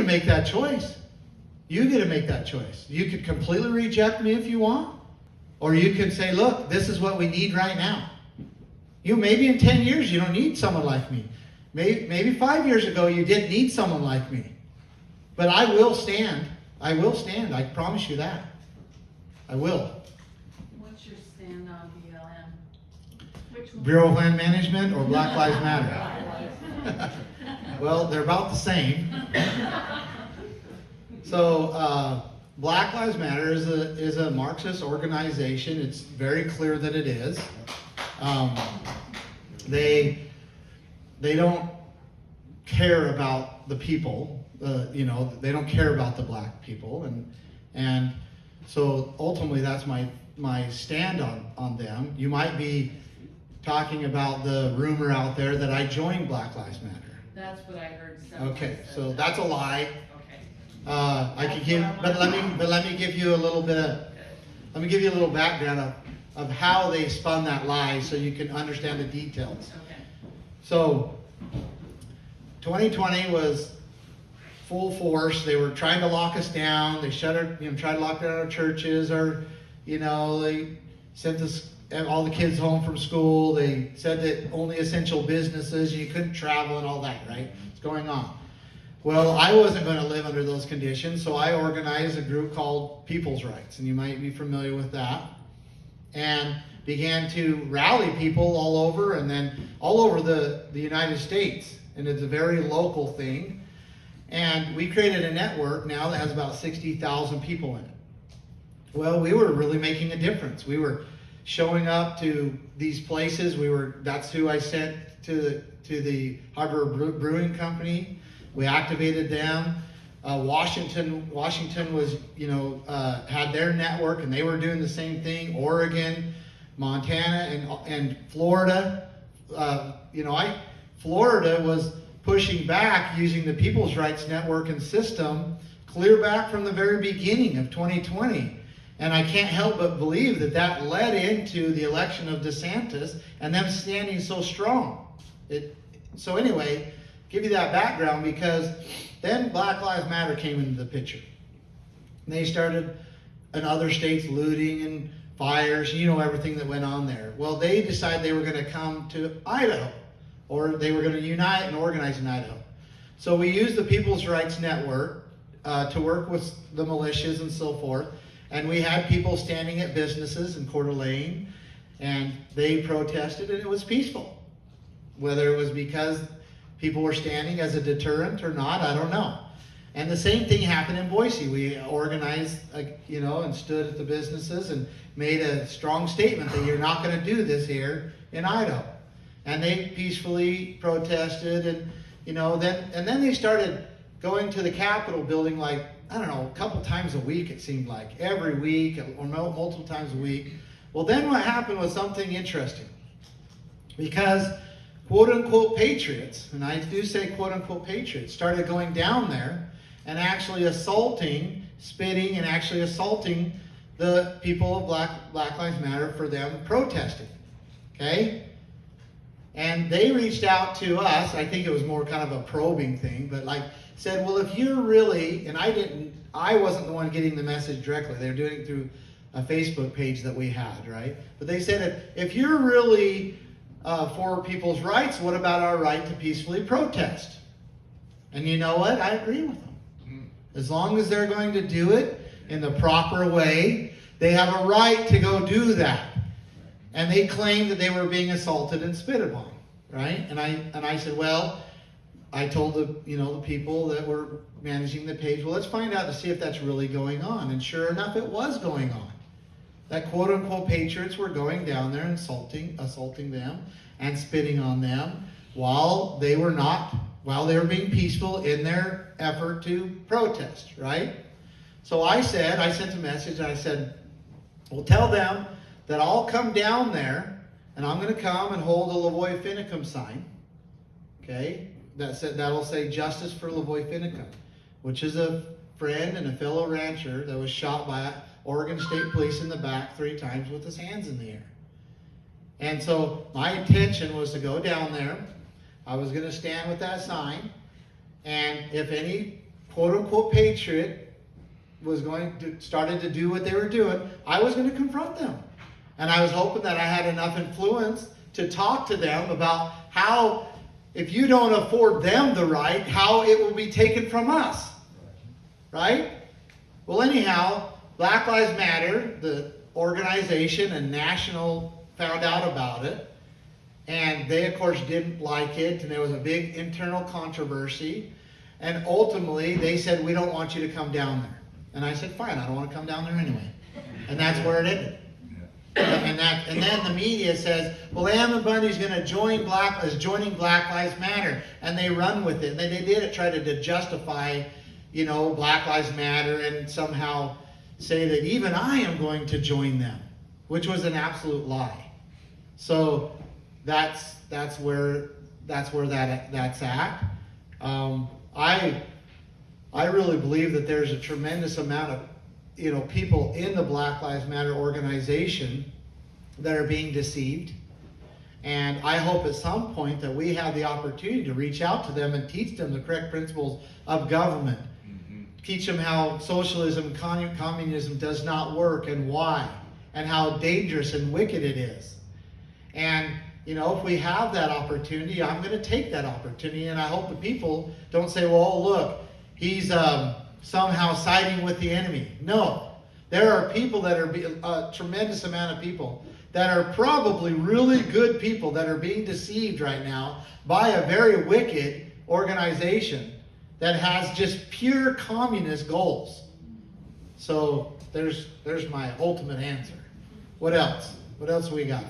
to make that choice. You get to make that choice. You could completely reject me if you want, or you can say, look, this is what we need right now. Maybe in 10 years you don't need someone like me. Maybe 5 years ago you didn't need someone like me. But I will stand. I will stand. I promise you that. I will. What's your stand on BLM? Which one? Bureau of Land Management or Black Lives Matter? Well, they're about the same. So, Black Lives Matter is a Marxist organization. It's very clear that it is. They don't care about the people. They don't care about the black people, and so ultimately that's my stand on them. You might be talking about the rumor out there that I joined Black Lives Matter. That's what I heard. Okay, so that's a lie. Okay. I could give, but let me give you a little background of how they spun that lie, so you can understand the details. Okay. So, 2020 was full force. They were trying to lock us down. They tried to lock down our churches, or they sent us all the kids home from school. They said that only essential businesses, you couldn't travel and all that, right? It's going on. Well, I wasn't going to live under those conditions, so I organized a group called People's Rights, and you might be familiar with that, and began to rally people all over, and then all over the United States, and it's a very local thing. And we created a network now that has about 60,000 people in it. Well, we were really making a difference. We were showing up to these places. That's who I sent to the Harbor Brewing Company. We activated them. Washington was, had their network, and they were doing the same thing. Oregon, Montana, and Florida. Florida was pushing back using the People's Rights Network and system clear back from the very beginning of 2020. And I can't help but believe that led into the election of DeSantis and them standing so strong. So anyway, give you that background, because then Black Lives Matter came into the picture. And they started in other states looting and fires, everything that went on there. Well, they decided they were going to come to Idaho, or they were going to unite and organize in Idaho. So we used the People's Rights Network to work with the militias and so forth. And we had people standing at businesses in Coeur d'Alene, and they protested, and it was peaceful. Whether it was because people were standing as a deterrent or not, I don't know. And the same thing happened in Boise. We organized, and stood at the businesses and made a strong statement that you're not going to do this here in Idaho. And they peacefully protested, and then they started going to the Capitol building a couple times a week, it seemed like. Every week, or multiple times a week. Well, then what happened was something interesting. Because quote-unquote patriots, and I do say quote-unquote patriots, started going down there and actually spitting and actually assaulting the people of Black Lives Matter for them protesting. Okay? And they reached out to us. I think it was more kind of a probing thing, but said, well, if you're really, and I wasn't the one getting the message directly. They were doing it through a Facebook page that we had, right? But they said, if you're really for people's rights, what about our right to peacefully protest? And you know what? I agree with them. As long as they're going to do it in the proper way, they have a right to go do that. And they claimed that they were being assaulted and spit upon, right? And I said, well, I told the people that were managing the page, well, let's find out to see if that's really going on. And sure enough, it was going on. That quote-unquote patriots were going down there and assaulting them and spitting on them while they were being peaceful in their effort to protest, right? So I sent a message, and I said, well, tell them that I'll come down there, and I'm going to come and hold a Lavoy Finicum sign, okay? That'll say Justice for Lavoy Finicum, which is a friend and a fellow rancher that was shot by Oregon State Police in the back 3 times with his hands in the air. And so my intention was to go down there. I was going to stand with that sign, and if any quote unquote patriot started to do what they were doing, I was going to confront them. And I was hoping that I had enough influence to talk to them about how, if you don't afford them the right, how it will be taken from us. Right? Well, anyhow, Black Lives Matter, the organization and national, found out about it. And they, of course, didn't like it. And there was a big internal controversy. And ultimately, they said, we don't want you to come down there. And I said, fine, I don't want to come down there anyway. And that's where it ended. And then the media says, well, Ammon Bundy's going to joining Black Lives Matter. And they run with it. And they did it, try to justify, Black Lives Matter, and somehow say that even I am going to join them, which was an absolute lie. So that's where that's at. I really believe that there's a tremendous amount of people in the Black Lives Matter organization that are being deceived. And I hope at some point that we have the opportunity to reach out to them and teach them the correct principles of government. Teach them how socialism, communism does not work and why, and how dangerous and wicked it is. And, if we have that opportunity, I'm going to take that opportunity. And I hope the people don't say, well, look, he's somehow siding with the enemy. No. There are people that are, a tremendous amount of people that are probably really good people that are being deceived right now by a very wicked organization that has just pure communist goals. So there's my ultimate answer. What else? What else we got?